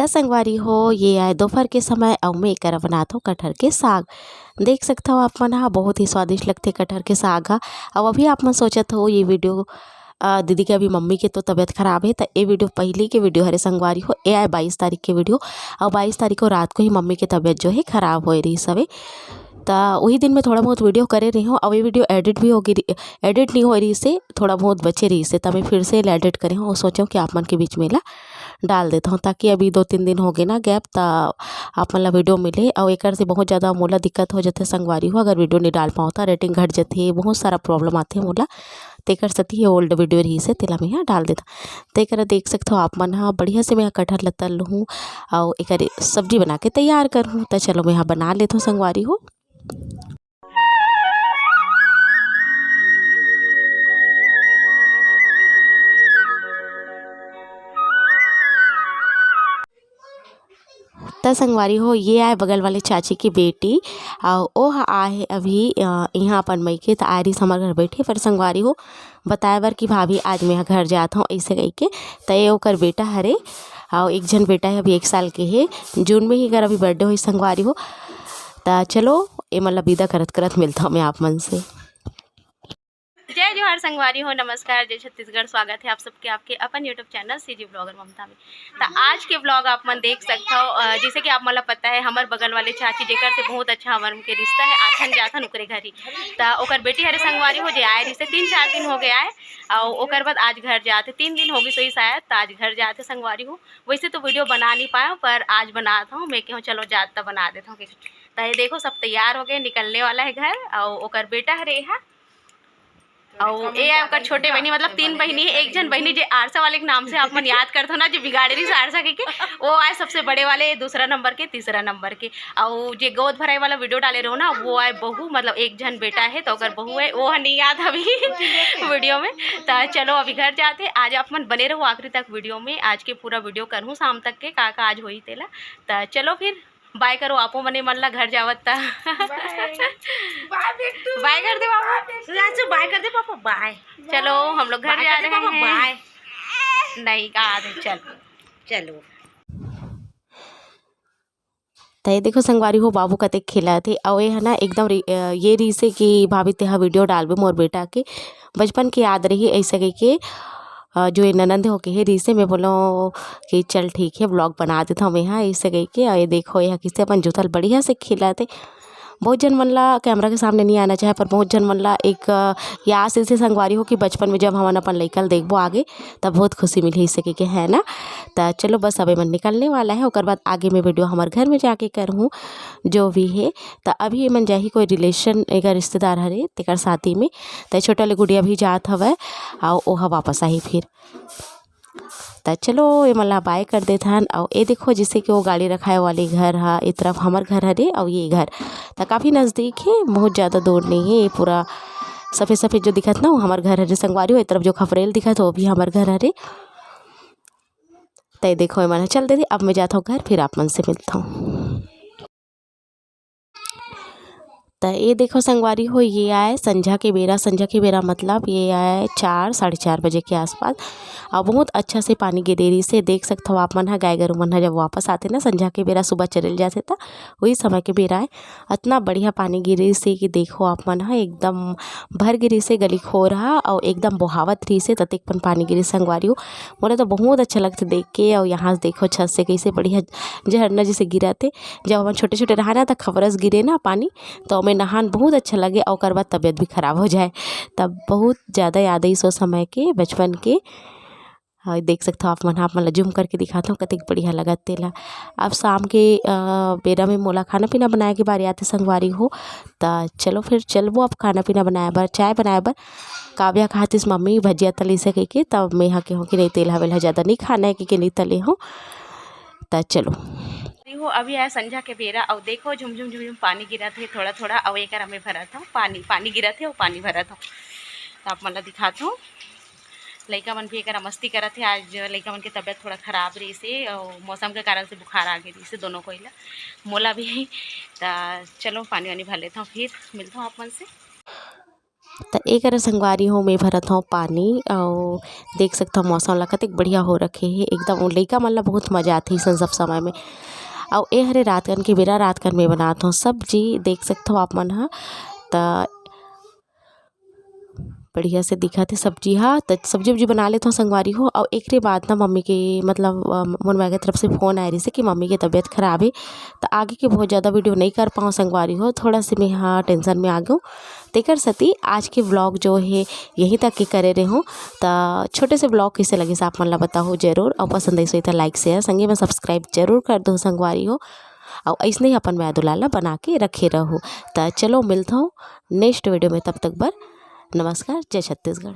संगवारी हो ये आए दोपहर के समय और मैं कर बनाता हूँ कटहर के साग। देख सकते हो आप मन हा बहुत ही स्वादिष्ट लगते कटहर के साग हा। और अभी आप मन सोचत हो ये वीडियो दीदी के अभी मम्मी के तो तबीयत खराब है तो ये वीडियो पहले के वीडियो हरे संगवारी हो ये आए 22 तारीख के वीडियो। और 22 तारीख को रात को ही मम्मी की तबीयत जो है ख़राब हो रही सवे तो वही दिन में थोड़ा बहुत वीडियो करे रही हूँ। और ये वीडियो एडिट भी होगी, एडिट नहीं हो रही से थोड़ा बहुत बचे रही से तब मैं फिर से एडिट करे हूँ और सोचूँ कि आप मन के बीच में ला डाल देता हूँ ताकि अभी 2-3 दिन हो गए ना गैप तो आप मन ला वीडियो मिले। और एक से बहुत ज़्यादा मोला दिक्कत हो जाते संगवारी हो अगर वीडियो नहीं डाल पाओ तो रेटिंग घट जाती है, बहुत सारा प्रॉब्लम आते हैं मोला तेकर सती ओल्ड वीडियो रही से तेला मैं यहाँ डाल देता तेकर देख सकते हो आप मन हाँ बढ़िया से मैं कटहर ला तल हूँ और एक सब्जी बना के तैयार कर हूँ। तो चलो मैं यहाँ बना लेता हूँ संगवारी हो। तो संगवारी हो ये आए बगल वाले चाची की बेटी और वो आए अभी यहाँ अपन मई के तो आयरिस हमारे घर बैठे पर संगवारी हो बताए बर कि भाभी आज मैं घर जाता हूँ ऐसे कह के तो ये ओकर बेटा हरे और एक जन बेटा है अभी 1 साल के है जून में ही अगर अभी बर्थडे हुई संगवारी हो। तो चलो ये मतलब विदा करत करत मिलता हूँ मैं आप मन से। जय जोहार संगवारी हो, नमस्कार, जय छत्तीसगढ़। स्वागत है आप सबके आपके अपन यूट्यूब चैनल सीजी ब्लॉगर ममता में। तो आज के ब्लॉग आप मन देख सकते हो जैसे कि आप मतलब पता है हमारे बगल वाले चाची जेकर से बहुत अच्छा हमारे के रिश्ता है आथन जाथन ओकरे घर ही तो ओकर बेटी हरे संगवारी हो जे आए रिश्ते 3-4 दिन हो गए आए और ओकर बाद आज घर जाते 3 दिन हो गई सही शायद तो आज घर जाते संगवारी हो। वैसे तो वीडियो बना नहीं पाया पर आज बनाता हूँ मैं क्यों चलो जाता बना देता हूँ। तो ये देखो सब तैयार हो गए निकलने वाला है घर और ओकर बेटा हरे है और ये ओकर छोटे बहनी मतलब 3 बहनी है। एक जन बहनी जो आरसा वाले के नाम से आप मन याद करते हो ना जो बिगाड़े रही आरसा के वो आए सबसे बड़े वाले दूसरा नंबर के तीसरा नंबर के और जो गोद भराई वाला वीडियो डाले रहो ना वो आए बहू मतलब एक जन बेटा है तो अगर बहू है वो नहीं याद अभी वीडियो में। तो चलो अभी घर जाते आज आप मन बने रहो आखिरी तक वीडियो में। आज के पूरा वीडियो करूँ शाम तक के का आज हुई तेला। तो चलो फिर बाय करो आपो मने मन ला घर जावत ता बाय कर दे पापा बाय कर दे पापा बाय। चलो हम लोग घर जा रहे हैं बाय नहीं कहा दे चलो तो ये देखो संगवारी हो बाबू कते खेला थे और ये है ना एकदम ये रही से कि भाभी तेहा वीडियो डालबे मोर बेटा के बचपन की याद रही ऐसे कह के जो ये ननंद हो के है री से मैं बोलो कि चल ठीक है ब्लॉग बना देता हूँ मैं यहाँ ऐसे कह के। और ये देखो यहाँ किससे अपन जूथल बढ़िया से खिलाते बहुत जन मन ला कैमरा के सामने नहीं आना चाहे पर बहुत जन मन ला एक याद से संगवारी हो कि बचपन में जब हम अपन लइकल देखबो आगे तब बहुत खुशी मिली इसे के है ना। तो चलो बस अभी मन निकलने वाला है और बाद आगे मैं वीडियो हमारे घर में जाके करूँ जो भी है। तो अभी मन जाही कोई रिलेशन एक रिश्तेदार हरे तेकर साथी में तो छोटा ले गुड़िया भी जात हवै और ओहा वापस आई फिर। तो चलो ये मला बाय कर देते हैं और ये देखो जिससे कि वो गाड़ी रखाए वाली घर है इस तरफ हमार घर हरे और ये घर तो काफ़ी नज़दीक है बहुत ज़्यादा दूर नहीं है। ये पूरा सफ़ेद सफ़ेद जो दिखत ना वो हमार घर हरे संगवारी हो। इस तरफ जो खफरेल दिखत वो भी हमार घर हरे। तो ये देखो ये मन चल देती अब मैं जाता हूँ घर फिर आप मन से मिलता हूँ। तो ये देखो संगवारी हो ये आए संझा के बेरा मतलब ये आए 4-4:30 बजे के आसपास और बहुत अच्छा से पानी गिरेरी से देख सकते हो आप मन है गाय गरु मन है जब वापस आते ना संझा के बेरा सुबह चल जाते था वही समय के बेरा है इतना बढ़िया पानी गिरी से कि देखो आप मन है एकदम भर गिरी से गली खो रहा और एकदम बहावत रही से ततेकपन पानी गिरी संगवारी हो। मुझे तो बहुत अच्छा लगता देख के। और यहाँ से देखो छत से कैसे बढ़िया झरना जैसे गिरा थे जब हम छोटे छोटे रहा ना तो खबरस गिरे ना पानी तो में नहान बहुत अच्छा लगे और बाद तबीयत भी ख़राब हो जाए तब बहुत ज़्यादा याद है सो समय के बचपन के। हाँ देख सकते हो आप मन जूम करके दिखाता हूँ कतिक बढ़िया लगा तेला। अब शाम के बेरा में मोला खाना पीना बनाए के बारी आते संगवारी हो। तो चलो फिर चलबो अब खाना पीना बनाए बर चाय बनाए बर काव्या खातिस मम्मी भजिया तली से कह के तब मैं यहाँ के हूँ कि नहीं तेल हवेला ज़्यादा नहीं खाना है कि नहीं तले हूँ। तो चलो हो अभी आया संझा के बेरा और देखो झुमझुम झुमझुम पानी गिरा थे थोड़ा थोड़ा और एक में भरा था पानी गिरा थे और पानी भरा था। तो आप मतलब दिखाता हूँ लड़का मन भी एक मस्ती करा थे। आज लड़का मन की तबीयत थोड़ा ख़राब रही से और मौसम के कारण से बुखार आ गई रही से दोनों को ही मोला भी। तो चलो पानी वानी भर लेता हूँ फिर मिलता हूँ आप मन से। तो एक संगवारी हो मैं भरत हूँ पानी और देख सकते हो मौसम लगत एक बढ़िया हो रखे है एकदम। लइका मन ला बहुत मजा आती सन सब समय में। और ए हरे रात कन के बेरा रात कन में बनात हूँ सब्जी। देख सकते हो आप मन ह त बढ़िया से दिखत है सब्जी हा। तो सब्जी उब्जी बना लेते हो संगवारी हो। और एक बाद ना मम्मी के मतलब मोर माँ की तरफ से फ़ोन आए रही से कि मम्मी की तबीयत ख़राब है। तो आगे के बहुत ज़्यादा वीडियो नहीं कर पाऊँ संगवारी हो, थोड़ा से मैं हाँ टेंशन में आ गई। तेकर सती आज के व्लॉग जो है यहीं तक के करे रहे हूँ। तो छोटे से व्लॉग कैसे लगे आप मन ला बताओ जरूर। और पसंद आई तो लाइक शेयर संगे में सब्सक्राइब जरूर कर दो संगवारी हो। और ऐसे ही अपन मैं दुलाला बना के रखे रहो। तो चलो मिलता हूँ नेक्स्ट वीडियो में, तब तक बर नमस्कार। जय छत्तीसगढ़।